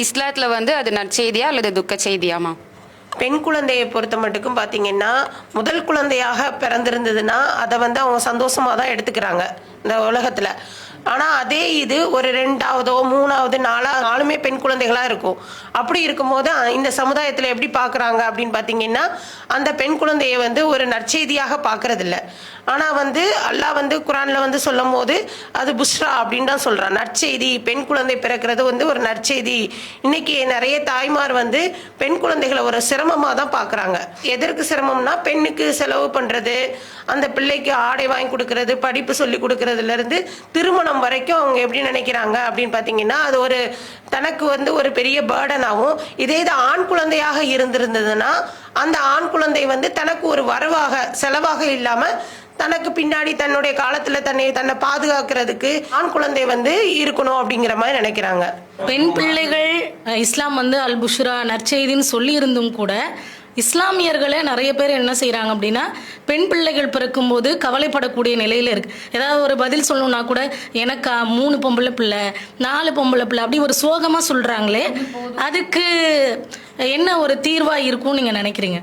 இஸ்லாத்துல அது நற்செய்தியா அல்லது துக்க செய்தியாமா? பெண் குழந்தையை பொறுத்த மட்டுக்கும் பார்த்தீங்கன்னா, முதல் குழந்தையாக பிறந்திருந்ததுன்னா அதை அவங்க சந்தோஷமாக தான் எடுத்துக்கிறாங்க இந்த உலகத்தில். ஆனால் அதே இது ஒரு 2ஆவதோ 3ஆவது 4ஆலுமே பெண் குழந்தைகளாக இருக்கும். அப்படி இருக்கும்போது இந்த சமுதாயத்தில் எப்படி பார்க்குறாங்க அப்படின்னு பார்த்தீங்கன்னா, அந்த பெண் குழந்தையை ஒரு நற்செய்தியாக பார்க்கறதில்ல. ஆனால் அல்லாஹ் குரானில் சொல்லும் போது அது புஷ்ரா அப்படின்னு தான் சொல்கிறான். நற்செய்தி, பெண் குழந்தை பிறக்கிறது ஒரு நற்செய்தி. இன்னைக்கு நிறைய தாய்மார் பெண் குழந்தைகளை ஒரு சிரமமாக தான் பார்க்குறாங்க. எதற்கு சிரமம்னா, பெண்ணுக்கு செலவு பண்ணுறது, அந்த பிள்ளைக்கு ஆடை வாங்கி கொடுக்கறது, படிப்பு சொல்லி கொடுக்கறதுலேருந்து திருமணம் வரைக்கும் அவங்க எப்படி நினைக்கிறாங்க அப்படின்னு பார்த்தீங்கன்னா, அது ஒரு தனக்கு ஒரு பெரிய பேர்டனாகவும். இதே இது ஆண் குழந்தையாக இருந்திருந்ததுன்னா அந்த ஆண் குழந்தை தனக்கு ஒரு வரவாக, செலவாக இல்லாமல் தனக்கு பின்னாடி தன்னுடைய காலத்துல தன்னை பாதுகாக்கிறதுக்கு ஆண் குழந்தை இருக்கணும் அப்படிங்கிற மாதிரி நினைக்கிறாங்க. பெண் பிள்ளைகள் இஸ்லாம் அல் புஷ்ரா நற்செய்தின்னு சொல்லி இருந்தும் கூட இஸ்லாமியர்களே நிறைய பேர் என்ன செய்கிறாங்க அப்படின்னா, பெண் பிள்ளைகள் பிறக்கும்போது கவலைப்படக்கூடிய நிலையில் இருக்குது. ஏதாவது ஒரு பதில் சொல்லணும்னா கூட எனக்கா 3 பொம்பளை பிள்ளை 4 பொம்பளை பிள்ளை அப்படி ஒரு சோகமாக சொல்கிறாங்களே, அதுக்கு என்ன ஒரு தீர்வாக இருக்கும்னு நீங்கள் நினைக்கிறீங்க?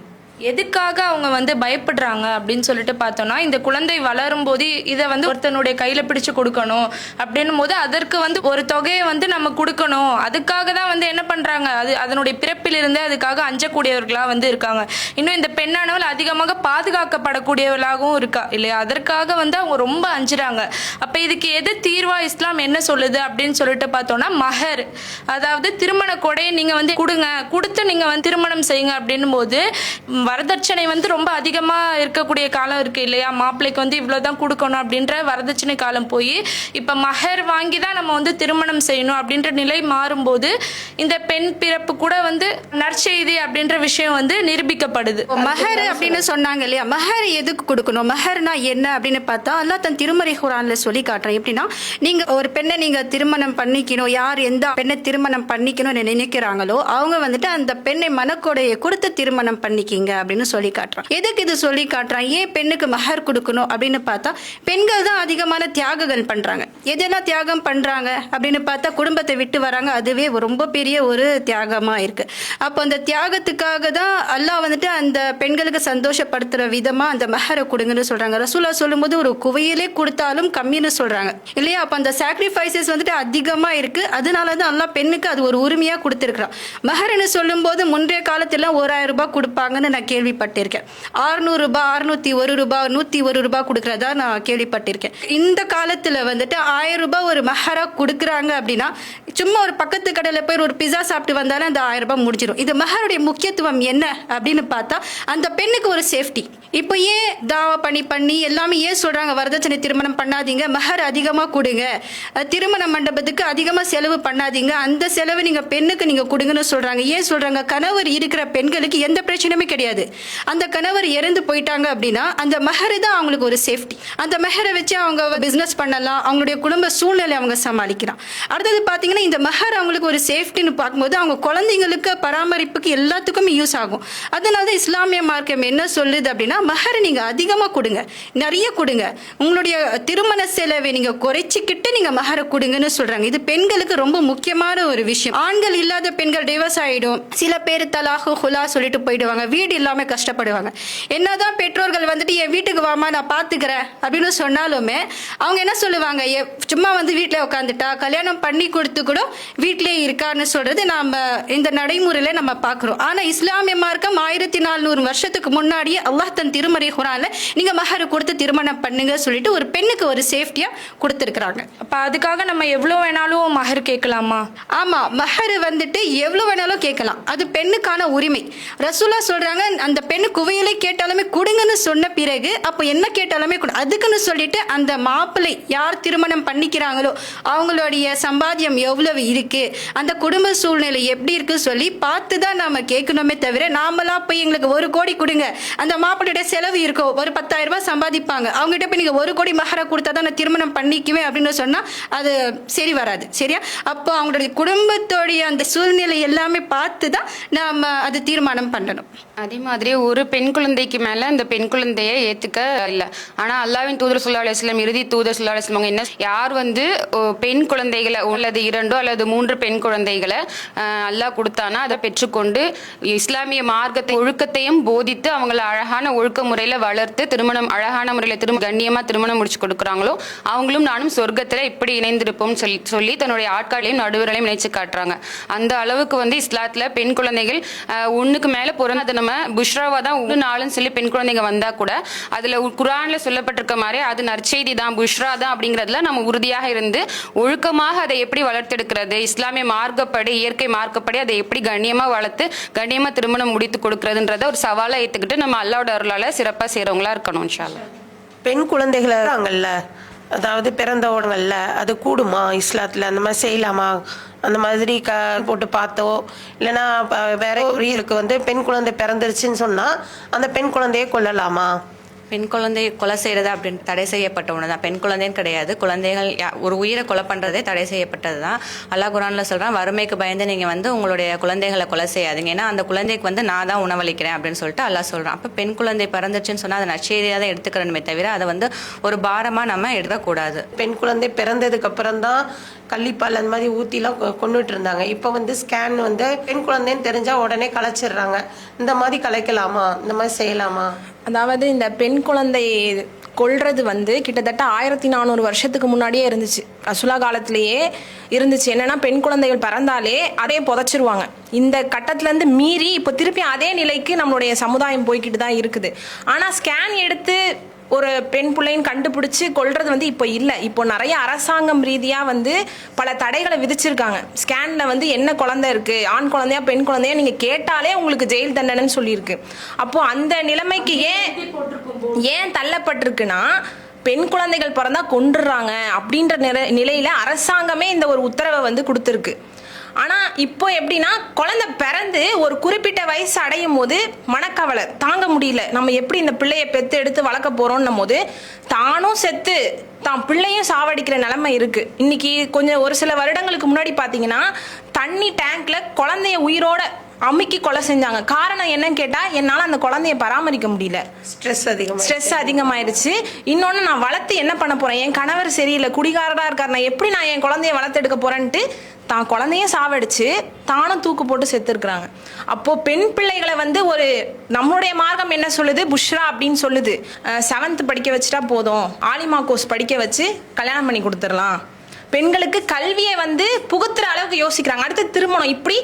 எதுக்காக அவங்க பயப்படுறாங்க அப்படின்னு சொல்லிட்டு பார்த்தோம்னா, இந்த குழந்தை வளரும் போது இதை ஒருத்தனுடைய கையில பிடிச்சு கொடுக்கணும் அப்படின்னும் போது அதற்கு ஒரு தொகையை நம்ம கொடுக்கணும். அதுக்காக தான் என்ன பண்றாங்க, அதனுடைய பிறப்பிலிருந்தே அதுக்காக அஞ்சக்கூடியவர்களா இருக்காங்க. இன்னும் இந்த பெண்ணானவள் அதிகமாக பாதுகாக்கப்படக்கூடியவளாகவும் இருக்கா இல்லையா, அதற்காக அவங்க ரொம்ப அஞ்சுறாங்க. அப்ப இதுக்கு எது தீர்வா இஸ்லாம் என்ன சொல்லுது அப்படின்னு சொல்லிட்டு பார்த்தோம்னா, மஹர், அதாவது திருமண கொடையை நீங்க கொடுங்க, கொடுத்து நீங்க திருமணம் செய்யுங்க அப்படின்னும் போது வரதட்சணை ரொம்ப அதிகமா இருக்கக்கூடிய காலம் இருக்கு இல்லையா. மாப்பிள்ளைக்கு இவ்வளவுதான் கொடுக்கணும் அப்படின்ற வரதட்சணை காலம் போய் இப்ப மஹர் வாங்கி தான் நம்ம திருமணம் செய்யணும் அப்படின்ற நிலை மாறும்போது இந்த பெண் பிறப்பு கூட நற்செய்தி அப்படின்ற விஷயம் நிரூபிக்கப்படுது. மஹர் அப்படின்னு சொன்னாங்க இல்லையா, மஹர் எதுக்கு கொடுக்கணும், மஹர்னா என்ன அப்படின்னு பார்த்தா அல்லாஹ் தன் திருமறை குர்ஆன்ல சொல்லி காட்டுறேன். எப்படின்னா, நீங்க ஒரு பெண்ணை நீங்க திருமணம் பண்ணிக்கணும், யார் எந்த பெண்ணை திருமணம் பண்ணிக்கணும்னு நினைக்கிறாங்களோ அவங்க அந்த பெண்ணை மனக்கொடையை கொடுத்து திருமணம் பண்ணிக்கிங்க அப்படின்னு சொல்லி காட்டுறான். எதுக்கு இது சொல்லி காட்டுறான், ஏன் பெண்ணுக்கு மஹர் கொடுக்கணும் அப்படின்னு பார்த்தா, பெண்கள் தான் அதிகமான தியாகங்கள் பண்றாங்க. எதெல்லாம் தியாகம் பண்றாங்க அப்படின்னு பார்த்தா, குடும்பத்தை விட்டு வராங்க, அதுவே ரொம்ப பெரிய ஒரு தியாகமா இருக்கு. அப்போ அந்த தியாகத்துக்காக தான் அல்லாஹ் அந்த பெண்களுக்கு சந்தோஷப்படுத்துற விதமா அந்த மஹரை கொடுங்கன்னு சொல்றாங்க. ரசூலுல்லாஹ் சொல்லும்போது ஒரு குவையிலே கொடுத்தாலும் கம்மின்னு சொல்றாங்க இல்லையா. அப்ப அந்த சாக்ரிஃபைசஸ் அதிகமா இருக்கு. அதனாலதான் அல்லாஹ் பெண்ணுக்கு அது ஒரு உரிமையா கொடுத்திருக்கிறான். மஹர்னு சொல்லும் போது முன்றைய காலத்துல 1000 ரூபாய் கொடுப்பாங்கன்னு நான் கேள்விப்பட்டிருக்கேன். 600 ரூபாய் 601 ரூபாய் 101 ரூபாய் கொடுக்கறதா நான் கேள்விப்பட்டிருக்கேன். இந்த காலத்துல 1000 ரூபாய் ஒரு மஹரா கொடுக்குறாங்க அப்படின்னா, சும்மா ஒரு பக்கத்து கடையில போய் ஒரு பிஸா சாப்பிட்டு வந்தாலும் அந்த 1000 ரூபாய் முடிஞ்சிடும். இது மஹருடைய முக்கியத்துவம் என்ன அப்படின்னு பார்த்தா, அந்த பெண்ணுக்கு ஒரு சேஃப்டி. இப்போ ஏன் தாவா பண்ணி எல்லாமே ஏன் சொல்றாங்க, வரதட்சணை திருமணம் பண்ணாதீங்க, மஹர் அதிகமா கொடுங்க, திருமண மண்டபத்துக்கு அதிகமா செலவு பண்ணாதீங்க, அந்த செலவு நீங்க பெண்ணுக்கு நீங்க கொடுங்கன்னு சொல்றாங்க. ஏன் சொல்றாங்க, கணவர் இருக்கிற பெண்களுக்கு எந்த பிரச்சனையுமே கிடையாது. அந்த கணவர் இறந்து போயிட்டாங்க அப்படின்னா அந்த மஹர் தான் அவங்களுக்கு ஒரு சேஃப்டி. அந்த மஹரை வச்சு அவங்க பிசினஸ் பண்ணலாம், அவங்களுடைய குடும்ப சூழ்நிலை அவங்க சமாளிக்கலாம். அடுத்தது பாத்தீங்கன்னா, இந்த மஹர் அவங்களுக்கு ஒரு சேஃப்டின்னு பார்க்கும்போது அவங்க குழந்தைங்களுக்கு பராமரிப்புக்கு எல்லாத்துக்குமே யூஸ் ஆகும். அதனால இஸ்லாமிய மார்க்கம் என்ன சொல்லுது அப்படின்னா, மஹர் நீங்க அதிகமா கொடுங்க, நிறைய கொடுங்க, உங்களுடைய திருமண செலவை நீங்க குறைச்சிக்கிட்டு நீங்க மஹரை கொடுங்கன்னு சொல்றாங்க. இது பெண்களுக்கு ரொம்ப முக்கியமான ஒரு விஷயம். ஆண்கள் இல்லாத பெண்கள் டிவோர்ஸ் ஆயிடும், சில பேர் தலாஹு ஹுலா சொல்லிட்டு போயிடுவாங்க, வீடு இல்லாம கஷ்டப்படுவாங்க. என்னதான் பெற்றோர்கள் என் வீட்டுக்கு வாமா நான் பாத்துக்கிறேன் அப்படின்னு சொன்னாலுமே அவங்க என்ன சொல்லுவாங்க, சும்மா வீட்டுல உட்காந்துட்டா, கல்யாணம் பண்ணி கொடுத்து கூட வீட்டிலே இருக்கான்னு சொல்றது நாம இந்த நடைமுறையில நம்ம பாக்குறோம். ஆனா இஸ்லாமிய மார்க்கம் 1400 வருஷத்துக்கு முன்னாடியே அல்லாஹ் தன் திருமறை குர்ஆன்ல நீங்க மஹர் கொடுத்து திருமணம் பண்ணுங்க சொல்லிட்டு ஒரு பெண்ணுக்கு ஒரு சேஃப்டியா கொடுத்திருக்கிறாங்க. அப்ப அதுக்காக நம்ம எவ்வளவு வேணாலும் மஹர் கேட்கலாமா? ஆமா, மஹர் எவ்வளவு வேணாலும் கேட்கலாம், அது பெண்ணுக்கான உரிமை. ரசூலுல்லாஹ் சொல்றாங்க, அந்த பெண்ணு குவையிலே கேட்டாலுமே கொடுங்கன்னு சொன்ன பிறகு அப்போ என்ன கேட்டாலுமே அதுக்குன்னு சொல்லிட்டு அந்த மாப்பிள்ளை யார் திருமணம் பண்ணிக்கிறாங்களோ அவங்களுடைய சம்பாத்தியம் எவ்வளவு இருக்கு, அந்த குடும்ப சூழ்நிலை எப்படி இருக்கு சொல்லி பார்த்து தான் நாம கேட்கணுமே தவிர, நாமளா போய் எங்களுக்கு 1 கோடி கொடுங்க, அந்த மாப்பிள்ளையுடைய செலவு இருக்கோ ஒரு 10,000 ரூபாய் சம்பாதிப்பாங்க, அவங்ககிட்ட போய் நீங்க 1 கோடி மஹரா கொடுத்தா தான் நான் திருமணம் பண்ணிக்குவேன் அப்படின்னு சொன்னா அது சரி வராது. சரியா? அப்போ அவங்களுடைய குடும்பத்தோடைய அந்த சூழ்நிலை எல்லாமே பார்த்து தான் நாம அது தீர்மானம் பண்ணணும். அதே அதே மாதிரி ஒரு பெண் குழந்தைக்கு மேல அந்த பெண் குழந்தையை ஏத்துக்க இல்லை. ஆனா அல்லாஹ்வின் தூதர் ஸல்லல்லாஹு அலைஹி வஸல்லம், இறுதி தூதர் ஸல்லல்லாஹு அலைஹி வஸல்லம் அவங்க என்ன, யார் பெண் குழந்தைகளை அல்லது 2 அல்லது 3 பெண் குழந்தைகளை அல்லாஹ் கொடுத்தானா அதை பெற்றுக்கொண்டு இஸ்லாமிய மார்க்கத்தை ஒழுக்கத்தையும் போதித்து அவங்கள அழகான ஒழுக்க முறையில வளர்த்து அழகான முறையில கண்ணியமா திருமணம் முடிச்சு கொடுக்குறாங்களோ அவங்களும் நானும் சொர்க்கத்துல இப்படி இணைந்திருப்போம் சொல்லி தன்னுடைய ஆட்களையும் நடுவர்களையும் நினைச்சு காட்டுறாங்க. அந்த அளவுக்கு இஸ்லாத்துல பெண் குழந்தைகள் ஒண்ணுக்கு மேல பிறந்த நம்ம புஷ்ராவா தான் 4 சொல்லி பெண் குழந்தைங்க வந்தா கூட அதுல குர்ஆன்ல சொல்லப்பட்டிருக்க மாதிரி அது நற்செய்தி தான், புஷ்ரா தான் அப்படிங்கறதுல நம்ம உறுதியாக இருந்து ஒழுக்கமாக அதை எப்படி வளர்த்தெடுக்கிறது, இஸ்லாமிய மார்க்கப்படி இயற்கை மார்க்கப்படி அதை எப்படி கண்ணியமா வளர்த்து கண்ணியமா திருமணம் முடித்து கொடுக்கறதுன்றத ஒரு சவாலா ஏத்துக்கிட்டு நம்ம அல்லாஹ்வோட அருளால சிறப்பா செய்றவங்களா இருக்கணும் இன்ஷா அல்லாஹ். பெண் குழந்தைகளை அதாவது பிறந்த உடங்கள்ல அது கூடுமா இஸ்லாத்துல, அந்த மாதிரி செய்யலாமா? அந்த மாதிரி போட்டு பார்த்தோ இல்லைன்னா வேற ஒரு பெண் குழந்தை பிறந்துருச்சுன்னு சொன்னா அந்த பெண் குழந்தையை கொல்லலாமா? பெண் குழந்தை கொலை செய்யறது அப்படின்னு தடை செய்யப்பட்ட ஒன்று தான். பெண் குழந்தைன்னு கிடையாது, குழந்தைகள் ஒரு உயிரை கொலை பண்ணுறதே தடை செய்யப்பட்டது தான். அல்லாஹ் குர்ஆன்ல சொல்கிறான், வறுமைக்கு பயந்து நீங்கள் உங்களுடைய குழந்தைகளை கொலை செய்யாதீங்க, ஏன்னா அந்த குழந்தைக்கு நான் தான் உணவளிக்கிறேன் அப்படின்னு சொல்லிட்டு அல்லாஹ் சொல்கிறான். அப்போ பெண் குழந்தை பிறந்துச்சுன்னு சொன்னால் அதை நற்செய்தியாக தான் எடுத்துக்கிறணுமே தவிர அதை ஒரு பாரமாக நம்ம எடுக்கக்கூடாது. பெண் குழந்தை பிறந்ததுக்கு அப்புறம் தான் கள்ளிப்பால் அந்த மாதிரி ஊற்றிலாம் கொண்டுட்டு இருந்தாங்க. இப்போ ஸ்கேன் பெண் குழந்தைன்னு தெரிஞ்சா உடனே கலைச்சிடுறாங்க. இந்த மாதிரி கலைக்கலாமா? இந்த மாதிரி செய்யலாமா? அதாவது இந்த பெண் குழந்தை கொல்றது கிட்டத்தட்ட 1400 வருஷத்துக்கு முன்னாடியே இருந்துச்சு. ரசூலா காலத்திலேயே இருந்துச்சு. என்னன்னா பெண் குழந்தைகள் பிறந்தாலே அதே புதைச்சிருவாங்க. இந்த கட்டத்திலேருந்து மீறி இப்போ திருப்பி அதே நிலைக்கு நம்மளுடைய சமுதாயம் போய்கிட்டு தான் இருக்குது. ஆனால் ஸ்கேன் எடுத்து ஒரு பெண் பிள்ளைன்னு கண்டுபிடிச்சு கொல்றது இப்போ இல்லை. இப்போ நிறைய அரசாங்கம் ரீதியாக பல தடைகளை விதிச்சிருக்காங்க. ஸ்கேனில் என்ன குழந்தை இருக்கு, ஆண் குழந்தையா பெண் குழந்தையா நீங்கள் கேட்டாலே உங்களுக்கு ஜெயில் தண்டனைன்னு சொல்லியிருக்கு. அப்போ அந்த நிலைமைக்கு ஏன் தள்ளப்பட்டிருக்குன்னா பெண் குழந்தைகள் பிறந்தா கொன்றுறாங்க அப்படின்ற நிலையில அரசாங்கமே இந்த ஒரு உத்தரவை கொடுத்துருக்கு. ஆனால் இப்போ எப்படின்னா குழந்தை பிறந்து ஒரு குறிப்பிட்ட வயசு அடையும் போது மனக்கவலை தாங்க முடியல, நம்ம எப்படி இந்த பிள்ளையை பெற்று எடுத்து வளர்க்க போகிறோன்னும் போது தானும் செத்து தான் பிள்ளையும் சாவடிக்கிற நிலைமை இருக்குது. இன்னைக்கு கொஞ்சம் ஒரு சில வருடங்களுக்கு முன்னாடி பார்த்தீங்கன்னா தண்ணி டேங்க்ல குழந்தைய உயிரோட அமுக்கி கொலை செஞ்சாங்க. காரணம் என்னன்னு கேட்டா என்னால அந்த குழந்தைய பராமரிக்க முடியல, ஸ்ட்ரெஸ் அதிகமாயிருச்சு. இன்னொன்னு நான் வளர்த்து என்ன பண்ண போறேன், என் கணவர் சரியில்லை குடிகாரரா இருக்காரு, நான் எப்படி நான் என் குழந்தைய வளர்த்து எடுக்க போறேன்ட்டு தான் குழந்தைய சாவடிச்சு தானும் தூக்கு போட்டு செத்து இருக்கிறாங்க. அப்போ பெண் பிள்ளைகளை ஒரு நம்மளுடைய மார்க்கம் என்ன சொல்லுது, புஷ்ரா அப்படின்னு சொல்லுது. 7th படிக்க வச்சுட்டா போதும், ஆலிமா கோர்ஸ் படிக்க வச்சு கல்யாணம் பண்ணி கொடுத்துடலாம். பெண்களுக்கு கல்வியை புகுத்துற அளவுக்கு யோசிக்கிறாங்க. அடுத்து திருமணம். இப்படி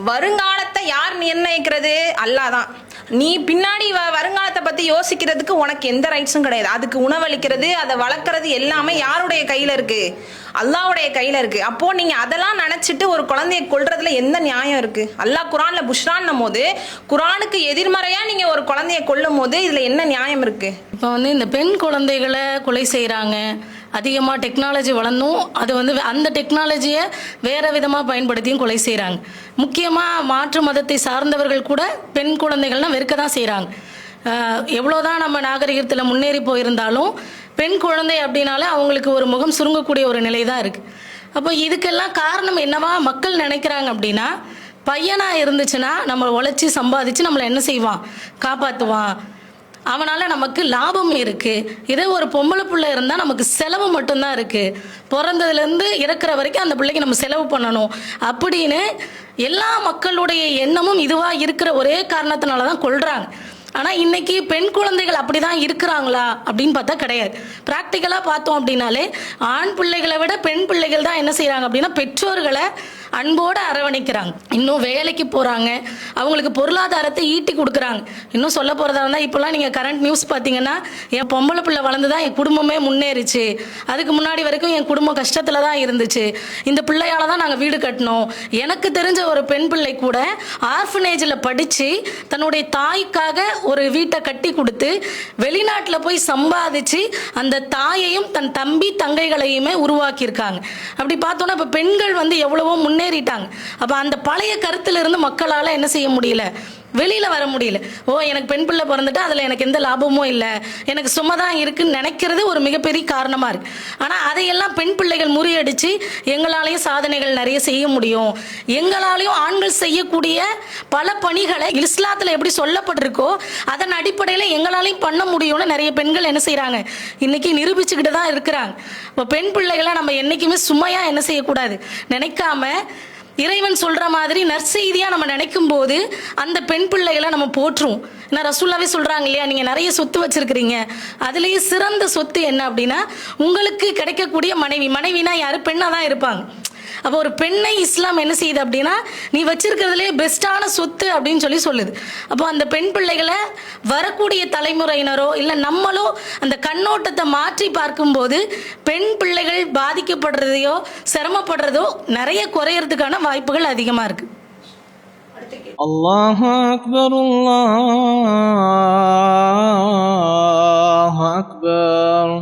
வருங்காலத்தை யார் நிர்ணயிக்கிறது? அல்லாஹ் தான். நீ பின்னாடி வருங்காலத்தை பத்தி யோசிக்கிறதுக்கு உனக்கு எந்த ரைட்ஸும் கிடையாது. அதுக்கு உணவளிக்கிறது, அதை வளர்க்கறது எல்லாமே யாருடைய கையில இருக்கு? அல்லாஹ்வுடைய கையில இருக்கு. அப்போ நீங்க அதெல்லாம் நினைச்சிட்டு ஒரு குழந்தைய கொல்றதுல எந்த நியாயம் இருக்கு? அல்லாஹ் குர்ஆன்ல புஷ்ரான்னும் போது குர்ஆனுக்கு எதிர்மறையா நீங்க ஒரு குழந்தைய கொல்லும் போது இதுல என்ன நியாயம் இருக்கு? இப்போ இந்த பெண் குழந்தைகளை கொலை செய்கிறாங்க. அதிகமாக டெக்னாலஜி வளர்ந்தும் அது அந்த டெக்னாலஜியை வேறு விதமாக பயன்படுத்தியும் கொலை செய்கிறாங்க. முக்கியமாக மாற்று மதத்தை சார்ந்தவர்கள் கூட பெண் குழந்தைகள்லாம் வெறுக்க தான் செய்கிறாங்க. எவ்வளோதான் நம்ம நாகரிகத்தில் முன்னேறி போயிருந்தாலும் பெண் குழந்தை அப்படின்னாலே அவங்களுக்கு ஒரு முகம் சுருங்கக்கூடிய ஒரு நிலை தான் இருக்குது. அப்போ இதுக்கெல்லாம் காரணம் என்னவா மக்கள் நினைக்கிறாங்க அப்படின்னா, பையனாக இருந்துச்சுன்னா நம்ம உழைச்சி சம்பாதிச்சு நம்மளை என்ன செய்வான், காப்பாற்றுவான், அவனால் நமக்கு லாபம் இருக்குது. இதே ஒரு பொம்பளை பிள்ளை இருந்தால் நமக்கு செலவு மட்டும்தான் இருக்குது, பிறந்ததுலேருந்து இறக்குற வரைக்கும் அந்த பிள்ளைக்கு நம்ம செலவு பண்ணணும் அப்படின்னு எல்லா மக்களுடைய எண்ணமும் இதுவாக இருக்கிற ஒரே காரணத்தினால தான் கொல்றாங்க. ஆனால் இன்னைக்கு பெண் குழந்தைகள் அப்படி தான் இருக்கிறாங்களா அப்படின்னு பார்த்தா கிடையாது. ப்ராக்டிக்கலாக பார்த்தோம் அப்படின்னாலே ஆண் பிள்ளைகளை விட பெண் பிள்ளைகள் தான் என்ன செய்கிறாங்க அப்படின்னா பெற்றோர்களை அன்போடு அரவணைக்கிறாங்க. இன்னும் வேலைக்கு போகிறாங்க, அவங்களுக்கு பொருளாதாரத்தை ஈட்டி கொடுக்குறாங்க. இன்னும் சொல்ல போகிறதா இருந்தால் இப்போலாம் நீங்கள் கரண்ட் நியூஸ் பார்த்தீங்கன்னா, என் பொம்பளை பிள்ளை வளர்ந்து தான் என் குடும்பமே முன்னேறிச்சு, அதுக்கு முன்னாடி வரைக்கும் என் குடும்பம் கஷ்டத்தில் தான் இருந்துச்சு, இந்த பிள்ளையால் தான் நாங்கள் வீடு கட்டினோம். எனக்கு தெரிஞ்ச ஒரு பெண் பிள்ளை கூட ஆர்ஃபனேஜில் படித்து தன்னுடைய தாய்க்காக ஒரு வீட்டை கட்டி கொடுத்து வெளிநாட்டில் போய் சம்பாதிச்சு அந்த தாயையும் தன் தம்பி தங்கைகளையுமே உருவாக்கியிருக்காங்க. அப்படி பார்த்தோன்னா இப்போ பெண்கள் எவ்வளவோ முன்னேறிட்டாங்க. அப்போ அந்த பழைய கருத்துல இருந்து மக்களால் என்ன செய்ய முடியல, வெளியில் வர முடியல. எனக்கு பெண் பிள்ளை பிறந்துட்டா அதில் எனக்கு எந்த லாபமும் இல்லை, எனக்கு சும்மா தான் இருக்குன்னு நினைக்கிறது ஒரு மிகப்பெரிய காரணமாக இருக்குது. ஆனால் அதையெல்லாம் பெண் பிள்ளைகள் முறியடித்து எங்களாலேயும் சாதனைகள் நிறைய செய்ய முடியும், எங்களாலேயும் ஆண்கள் செய்யக்கூடிய பல பணிகளை இஸ்லாத்தில் எப்படி சொல்லப்பட்டிருக்கோ அதன் அடிப்படையில் எங்களாலையும் பண்ண முடியும்னு நிறைய பெண்கள் என்ன செய்கிறாங்க, இன்னைக்கு நிரூபிச்சுக்கிட்டு தான் இருக்கிறாங்க. இப்போ பெண் பிள்ளைகளை நம்ம என்றைக்குமே சுமையாக என்ன செய்யக்கூடாது, நினைக்காம இறைவன் சொல்ற மாதிரி நற்செய்தியா நம்ம நினைக்கும் போது அந்த பெண் பிள்ளைகளை நம்ம போற்றுவோம். ஏன்னா ரசூல்லாவே சொல்றாங்க இல்லையா, நீங்க நிறைய சொத்து வச்சிருக்கிறீங்க, அதுலேயே சிறந்த சொத்து என்ன அப்படின்னா உங்களுக்கு கிடைக்கக்கூடிய மனைவி. மனைவினா யாரு, பெண்ணா தான் இருப்பாங்க. அப்போ ஒரு பெண்ணை இஸ்லாம் என்ன செய்யுது அப்படின்னா நீ வச்சிருக்கிறதுலே பெஸ்டான சொத்து அப்படின்னு சொல்லுது. அப்போ அந்த பெண் பிள்ளைகளை வரக்கூடிய தலைமுறையினரோ இல்லை நம்மளோ அந்த கண்ணோட்டத்தை மாற்றி பார்க்கும்போது பெண் பிள்ளைகள் பாதிக்கப்படுறதையோ சிரமப்படுறதோ நிறைய குறையறதுக்கான வாய்ப்புகள் அதிகமாக இருக்கு. அல்லாஹு அக்பர், அல்லாஹு அக்பர்.